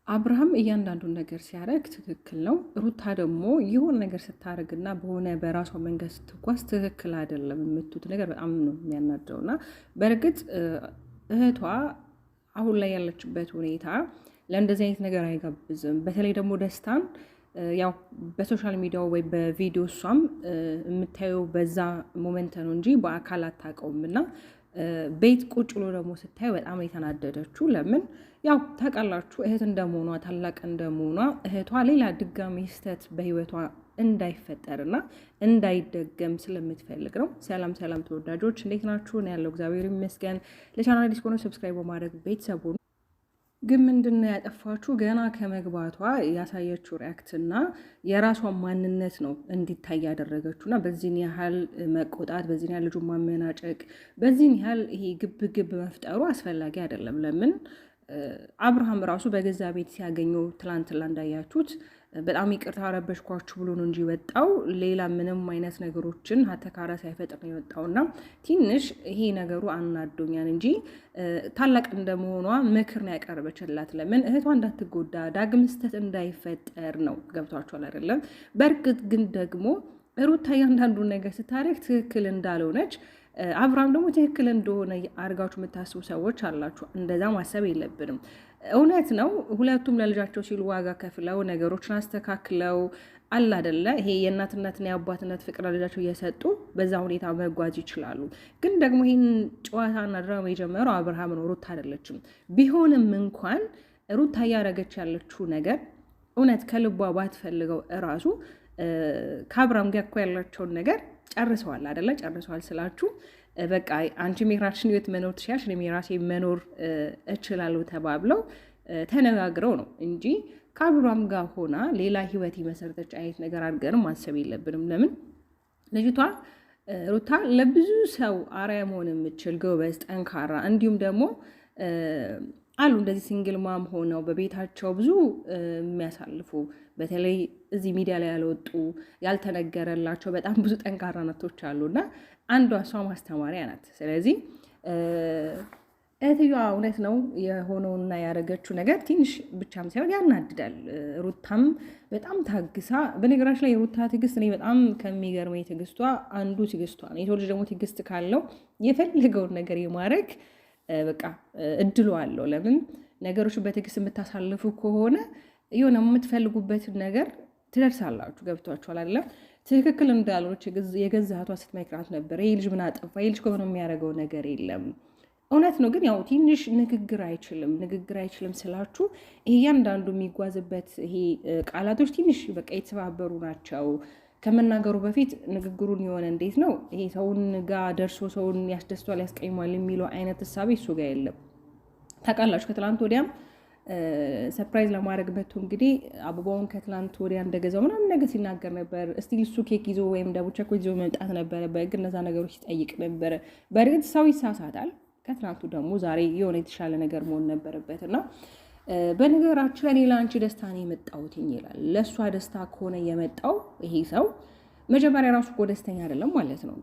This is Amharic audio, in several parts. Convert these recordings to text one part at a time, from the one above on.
አብርሃም እያንዳንዱን ነገር ሲያደርግ ትክክል ነው። ሩታ ደግሞ የሆነ ነገር ስታደርግና በሆነ በራሷ መንገድ ስትጓዝ ትክክል አይደለም የምትሉት ነገር በጣም ነው የሚያናደው። እና በእርግጥ እህቷ አሁን ላይ ያለችበት ሁኔታ ለእንደዚህ አይነት ነገር አይጋብዝም። በተለይ ደግሞ ደስታን ያው በሶሻል ሚዲያው ወይ በቪዲዮ እሷም የምታየው በዛ ሞመንት ነው እንጂ በአካል አታውቀውም። እና ቤት ቁጭ ብሎ ደግሞ ስታየው በጣም የተናደደችው ለምን ያው ታውቃላችሁ እህት እንደመሆኗ ታላቅ እንደመሆኗ እህቷ ሌላ ድጋሚ ስህተት በህይወቷ እንዳይፈጠርና እንዳይደገም ስለምትፈልግ ነው። ሰላም ሰላም ተወዳጆች እንዴት ናችሁ? ነው ያለው እግዚአብሔር ይመስገን። ለቻናል አዲስ ከሆነ ሰብስክራይብ በማድረግ ቤተሰቡ ግን ምንድነው ያጠፋችሁ? ገና ከመግባቷ ያሳየችው ሪያክትና የራሷን ማንነት ነው እንዲታይ ያደረገችውና በዚህን ያህል መቆጣት፣ በዚህን ያህል ልጁን ማመናጨቅ፣ በዚህን ያህል ይሄ ግብ ግብ መፍጠሩ አስፈላጊ አይደለም። ለምን አብርሃም ራሱ በገዛ ቤት ሲያገኘው ትላንትና እንዳያችሁት በጣም ይቅርታ ረበሽኳችሁ ብሎ ነው እንጂ ወጣው ሌላ ምንም አይነት ነገሮችን ሀተካራ ሳይፈጥር ነው የወጣውና ትንሽ ይሄ ነገሩ አናዶኛል እንጂ ታላቅ እንደመሆኗ ምክር ነው ያቀረበችላት። ለምን እህቷ እንዳትጎዳ ዳግም ስህተት እንዳይፈጠር ነው። ገብቷችኋል አይደለም? በእርግጥ ግን ደግሞ ሩታ እያንዳንዱን ነገር ስታደርግ ትክክል እንዳልሆነች አብርሃም ደግሞ ትክክል እንደሆነ አድርጋችሁ የምታስቡ ሰዎች አላችሁ። እንደዛ ማሰብ የለብንም። እውነት ነው፣ ሁለቱም ለልጃቸው ሲሉ ዋጋ ከፍለው ነገሮችን አስተካክለው አለ አይደለ፣ ይሄ የእናትነትና የአባትነት ፍቅር ለልጃቸው እየሰጡ በዛ ሁኔታ መጓዝ ይችላሉ። ግን ደግሞ ይህን ጨዋታና ድራማ የጀመረው አብርሃም ነው፣ ሩታ አይደለችም። ቢሆንም እንኳን ሩታ እያደረገች ያለችው ነገር እውነት ከልቧ ባትፈልገው እራሱ ከአብርሃም ጋር እኮ ያላቸውን ነገር ጨርሰዋል አይደለ? ጨርሰዋል ስላችሁ በቃ አንቺ የራስሽን ህይወት መኖር ትችያለሽ፣ እኔም የራሴ መኖር እችላለሁ ተባብለው ተነጋግረው ነው እንጂ ከአብርሃም ጋር ሆና ሌላ ህይወት የመሰረተች አይነት ነገር አድርገን ማሰብ የለብንም። ለምን ልጅቷ ሩታ ለብዙ ሰው አርአያ መሆን የምችል ጎበዝ፣ ጠንካራ እንዲሁም ደግሞ አሉ እንደዚህ ሲንግል ማም ሆነው በቤታቸው ብዙ የሚያሳልፉ በተለይ እዚህ ሚዲያ ላይ ያልወጡ ያልተነገረላቸው በጣም ብዙ ጠንካራ ነቶች አሉና አንዷ እሷ ማስተማሪያ ናት። ስለዚህ እህትዮዋ እውነት ነው የሆነውና ያደረገችው ነገር ትንሽ ብቻም ሳይሆን ያናድዳል። ሩታም በጣም ታግሳ፣ በነገራችን ላይ የሩታ ትዕግስት እኔ በጣም ከሚገርመኝ ትዕግስቷ አንዱ ትዕግስቷ ነው። የሰው ልጅ ደግሞ ትዕግስት ካለው የፈለገውን ነገር የማድረግ በቃ እድሉ አለው። ለምን ነገሮች በትዕግስት የምታሳልፉ ከሆነ የሆነ የምትፈልጉበትን ነገር ትደርሳላችሁ። ገብቷችኋል አይደለም? ትክክል እንዳልሆነች የገዛ እህቷ ስትመክራት ነበር። ይህ ልጅ ምን አጠፋ? ይህ ልጅ ከሆነ የሚያደርገው ነገር የለም። እውነት ነው፣ ግን ያው ትንሽ ንግግር አይችልም ስላችሁ እያንዳንዱ የሚጓዝበት ይሄ ቃላቶች ትንሽ በቃ የተሰባበሩ ናቸው። ከመናገሩ በፊት ንግግሩን የሆነ እንዴት ነው ይሄ ሰውን ጋር ደርሶ ሰውን ያስደስቷል ያስቀይሟል የሚለው አይነት እሳቤ እሱ ጋር የለም። ታውቃላችሁ ከትላንት ወዲያም ሰርፕራይዝ ለማድረግ መጥቶ እንግዲህ አበባውን ከትላንት ወዲያ እንደገዛው ምናምን ነገር ሲናገር ነበር። እስቲ እሱ ኬክ ይዞ ወይም ዳቦ ቸኮሌት ይዞ መምጣት ነበረበት፣ ግን እነዛ ነገሮች ሲጠይቅ ነበረ። በእርግጥ ሰው ይሳሳታል። ከትላንቱ ደግሞ ዛሬ የሆነ የተሻለ ነገር መሆን ነበረበት እና በነገራችን ላይ ለአንቺ ደስታ ነው የመጣሁት ይላል። ለእሷ ደስታ ከሆነ የመጣው ይሄ ሰው መጀመሪያ ራሱ እኮ ደስተኛ አይደለም ማለት ነው።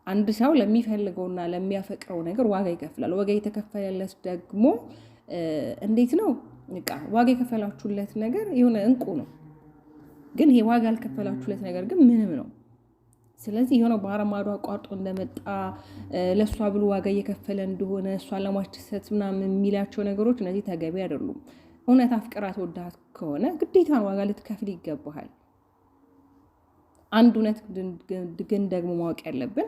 አንድ ሰው ለሚፈልገውና ለሚያፈቅረው ነገር ዋጋ ይከፍላል። ዋጋ የተከፈለለት ደግሞ እንዴት ነው ዋጋ የከፈላችሁለት ነገር የሆነ እንቁ ነው። ግን ይሄ ዋጋ ያልከፈላችሁለት ነገር ግን ምንም ነው። ስለዚህ የሆነ ባህረ ማዶ አቋርጦ እንደመጣ ለእሷ ብሎ ዋጋ እየከፈለ እንደሆነ እሷን ለማስደሰት ምናምን የሚላቸው ነገሮች እነዚህ ተገቢ አይደሉም። እውነት አፍቅራት ወዳት ከሆነ ግዴታን ዋጋ ልትከፍል ይገባሃል። አንድ እውነት ግን ደግሞ ማወቅ ያለብን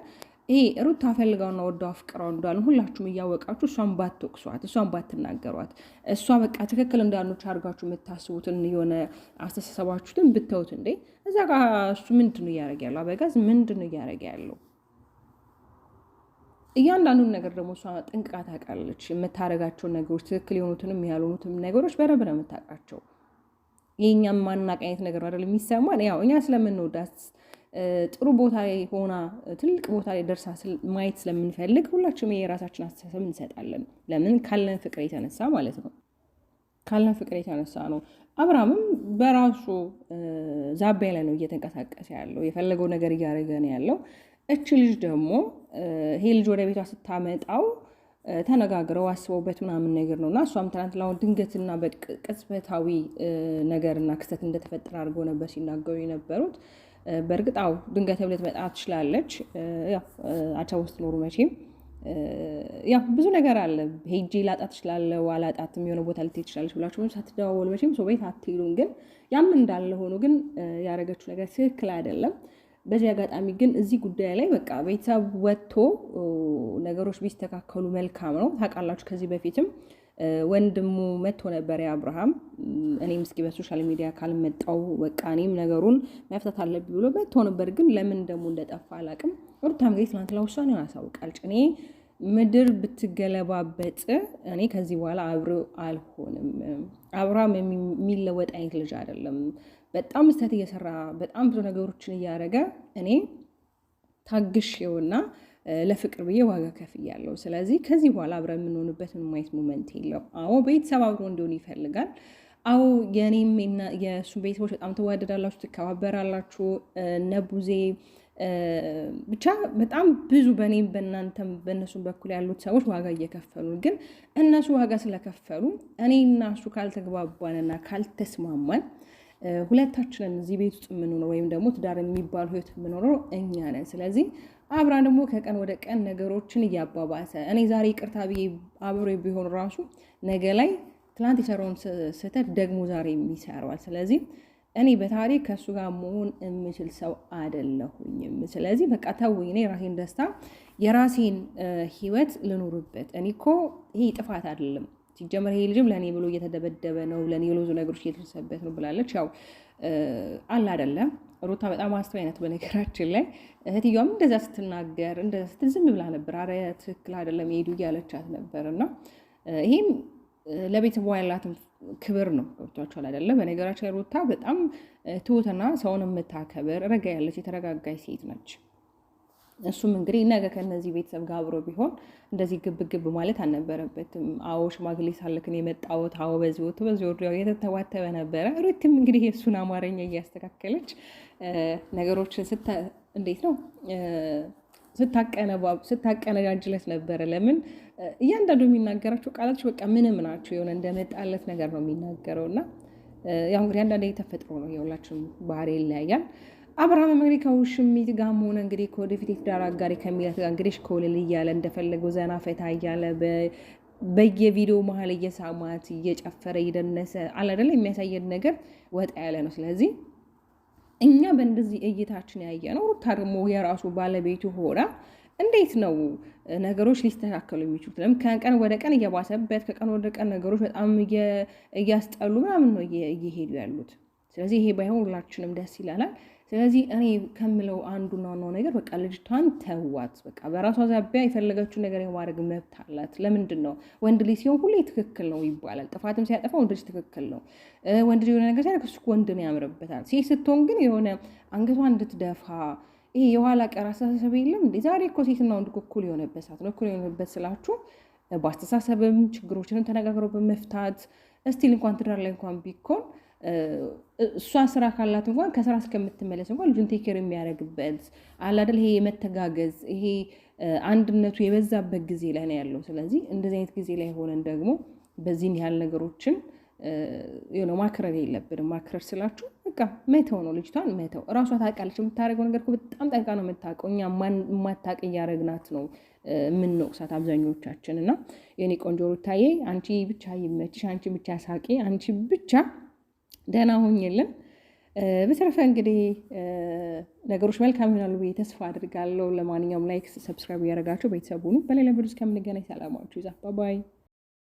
ይሄ ሩታ ፈልጋውና ወዳው አፍቅራው እንዳሉ ሁላችሁም እያወቃችሁ እሷን ባትወቅሷት፣ እሷን ባትናገሯት፣ እሷ በቃ ትክክል እንዳልኖች አድርጋችሁ የምታስቡትን የሆነ አስተሳሰባችሁትን ብተውት እንዴ እዛ ጋር እሱ ምንድን ነው እያደረገ ያለው? አበጋዝ ምንድን ነው እያደረገ ያለው? እያንዳንዱን ነገር ደግሞ እሷ ጠንቅቃ ታውቃለች። የምታደርጋቸውን ነገሮች ትክክል የሆኑትንም ያልሆኑትም ነገሮች በደንብ ነው የምታውቃቸው። የእኛም ማናቅ አይነት ነገር አይደል የሚሰማን። ያው እኛ ስለምንወዳት ጥሩ ቦታ ላይ ሆና ትልቅ ቦታ ላይ ደርሳ ማየት ስለምንፈልግ ሁላችንም የራሳችን አስተሳሰብ እንሰጣለን። ለምን? ካለን ፍቅር የተነሳ ማለት ነው። ካለን ፍቅር የተነሳ ነው። አብርሃምም በራሱ ዛቢያ ላይ ነው እየተንቀሳቀሰ ያለው፣ የፈለገው ነገር እያደረገ ነው ያለው። እች ልጅ ደግሞ ይሄ ልጅ ወደ ቤቷ ስታመጣው ተነጋግረው አስበውበት ምናምን ነገር ነው እና እሷም ትናንት ላሁን ድንገትና በቅጽበታዊ ነገርና ክስተት እንደተፈጠረ አድርገው ነበር ሲናገሩ የነበሩት። በእርግጥ አዎ ድንገት ብለት መጣ ትችላለች። ያው አቻ ውስጥ ኖሩ መቼም ያው ብዙ ነገር አለ። ሄጄ ላጣት እችላለሁ አላጣትም የሆነ ቦታ ልትሄድ ትችላለች ብላችሁ ሳትደዋወሉ መቼም ሰው ቤት አትሄዱም። ግን ያም እንዳለ ሆኖ ግን ያደረገችው ነገር ትክክል አይደለም። በዚህ አጋጣሚ ግን እዚህ ጉዳይ ላይ በቃ ቤተሰብ ወጥቶ ነገሮች ቢስተካከሉ መልካም ነው። ታውቃላችሁ ከዚህ በፊትም ወንድሙ መጥቶ ነበር የአብርሃም። እኔም እስኪ በሶሻል ሚዲያ ካልመጣው በቃ እኔም ነገሩን መፍታት አለብኝ ብሎ መጥቶ ነበር። ግን ለምን ደግሞ እንደጠፋ አላውቅም። ሩታም ጋር ትናንት ለውሳኔ ያሳውቃል። እኔ ምድር ብትገለባበጥ እኔ ከዚህ በኋላ አብሮ አልሆንም። አብርሃም የሚለወጥ አይነት ልጅ አይደለም። በጣም ስህተት እየሰራ በጣም ብዙ ነገሮችን እያደረገ እኔ ታግሼውና ለፍቅር ብዬ ዋጋ ከፍያለሁ። ስለዚህ ከዚህ በኋላ አብረን የምንሆንበት ምንም አይነት ሞመንት የለም። አዎ ቤተሰብ አብሮ እንዲሆን ይፈልጋል። አዎ የእኔም የእሱ ቤተሰቦች በጣም ትዋደዳላችሁ፣ ትከባበራላችሁ። ነቡዜ ብቻ በጣም ብዙ በእኔም በእናንተም በእነሱም በኩል ያሉት ሰዎች ዋጋ እየከፈሉ ግን እነሱ ዋጋ ስለከፈሉ እኔ እና እሱ ካልተግባባንና ካልተስማማን ሁለታችንን እዚህ ቤት ውስጥ የምንኖረው ወይም ደግሞ ትዳር የሚባሉ ህይወት የምንኖረው እኛ ነን። ስለዚህ አብራን ደግሞ ከቀን ወደ ቀን ነገሮችን እያባባሰ እኔ ዛሬ ይቅርታ ብዬ አብሮ ቢሆን ራሱ ነገ ላይ ትላንት የሰራውን ስህተት ደግሞ ዛሬ የሚሰራዋል። ስለዚህ እኔ በታሪክ ከእሱ ጋር መሆን የምችል ሰው አይደለሁኝም። ስለዚህ በቃ ተውኝ፣ እኔ የራሴን ደስታ የራሴን ህይወት ልኖርበት። እኔ እኮ ይሄ ጥፋት አይደለም ሲጀመር ይሄ ልጅም ለእኔ ብሎ እየተደበደበ ነው፣ ለእኔ ብዙ ነገሮች እየተደረሰበት ነው ብላለች። ያው አለ አይደለም ሩታ በጣም አስተዋይ ናት። በነገራችን ላይ እህትየዋም እንደዛ ስትናገር እንደዛ ስትዝም ብላ ነበር። አረ ትክክል አይደለም ሄዱ እያለቻት ነበር። እና ይሄም ለቤተሰቧ ያላትን ክብር ነው። ገብቷችኋል አይደለም? በነገራችን ላይ ሩታ በጣም ትሁትና ሰውን የምታከብር ረጋ ያለች የተረጋጋች ሴት ነች። እሱም እንግዲህ ነገ ከነዚህ ቤተሰብ ጋር አብሮ ቢሆን እንደዚህ ግብ ግብ ማለት አልነበረበትም። አዎ ሽማግሌ ሳልክን የመጣሁት አዎ በዚህ ወጥቶ በዚህ ወርዶ የተተዋተበ ነበረ። ሩትም እንግዲህ የእሱን አማርኛ እያስተካከለች ነገሮችን እንዴት ነው ስታቀነጃጅለት ነበረ። ለምን እያንዳንዱ የሚናገራቸው ቃላቶች በቃ ምንም ናቸው፣ የሆነ እንደመጣለት ነገር ነው የሚናገረው። እና ያው እንግዲህ አንዳንዴ ተፈጥሮ ነው፣ የሁላችንም ባህሪ ይለያያል። አብርሃም እንግዲህ ከውሽሚት ጋር ሆነ እንግዲህ ከወደፊት የትዳር አጋሪ ከሚላት ጋር እንግዲህ ኮልል እያለ እንደፈለገው ዘና ፈታ እያለ በየቪዲዮ መሀል እየሳማት እየጨፈረ እየደነሰ አለ አይደለ የሚያሳየን ነገር ወጣ ያለ ነው። ስለዚህ እኛ በእንደዚህ እይታችን ያየ ነው። ሩታ ደግሞ የራሱ ባለቤቱ ሆና እንዴት ነው ነገሮች ሊስተካከሉ የሚችሉት? ለምን ከቀን ወደ ቀን እየባሰበት ከቀን ወደ ቀን ነገሮች በጣም እያስጠሉ ምናምን ነው እየሄዱ ያሉት። ስለዚህ ይሄ ባይሆን ሁላችንም ደስ ይላል። ስለዚህ እኔ ከምለው አንዱና ዋናው ነገር በቃ ልጅቷን ተዋት። በቃ በራሷ ዛቢያ የፈለገችው ነገር የማድረግ መብት አላት። ለምንድን ነው ወንድ ልጅ ሲሆን ሁሌ ትክክል ነው ይባላል። ጥፋትም ሲያጠፋ ወንድ ልጅ ትክክል ነው። ወንድ ልጅ የሆነ ነገር ሲያደርግ እሱ ወንድ ነው ያምርበታል። ሴት ስትሆን ግን የሆነ አንገቷን እንድትደፋ ይሄ የኋላ ቀር አስተሳሰብ የለም እንዴ? ዛሬ እኮ ሴትና ወንድ እኩል የሆነበት ሰዓት ነው። እኩል የሆነበት ስላችሁ በአስተሳሰብም ችግሮችንም ተነጋግረው በመፍታት እስቲል እንኳን ትዳር ላይ እንኳን ቢኮን እሷ ስራ ካላት እንኳን ከስራ እስከምትመለስ እንኳን ልጁን ቴክር የሚያደርግበት አለ አይደል? ይሄ የመተጋገዝ ይሄ አንድነቱ የበዛበት ጊዜ ላይ ነው ያለው። ስለዚህ እንደዚህ አይነት ጊዜ ላይ ሆነን ደግሞ በዚህን ያህል ነገሮችን የሆነ ማክረር የለብንም። ማክረር ስላችሁ በቃ መተው ነው። ልጅቷን መተው እራሷ ታውቃለች። የምታደርገው ነገር እኮ በጣም ጠንቃ ነው የምታውቀው። እኛ የማታውቅ እያደረግናት ነው የምንወቅሳት አብዛኞቻችን። እና የኔ ቆንጆ ሩታዬ አንቺ ብቻ ይመችሽ፣ አንቺ ብቻ ሳቂ፣ አንቺ ብቻ ደህና ሆኝልን። በተረፈ እንግዲህ ነገሮች መልካም ይሆናሉ ብዬ ተስፋ አድርጋለሁ። ለማንኛውም ላይክ፣ ሰብስክራይብ እያደረጋችሁ ቤተሰቡን በሌላ ቪዲዮ እስከምንገናኝ ሰላማችሁ ይዛ ባይ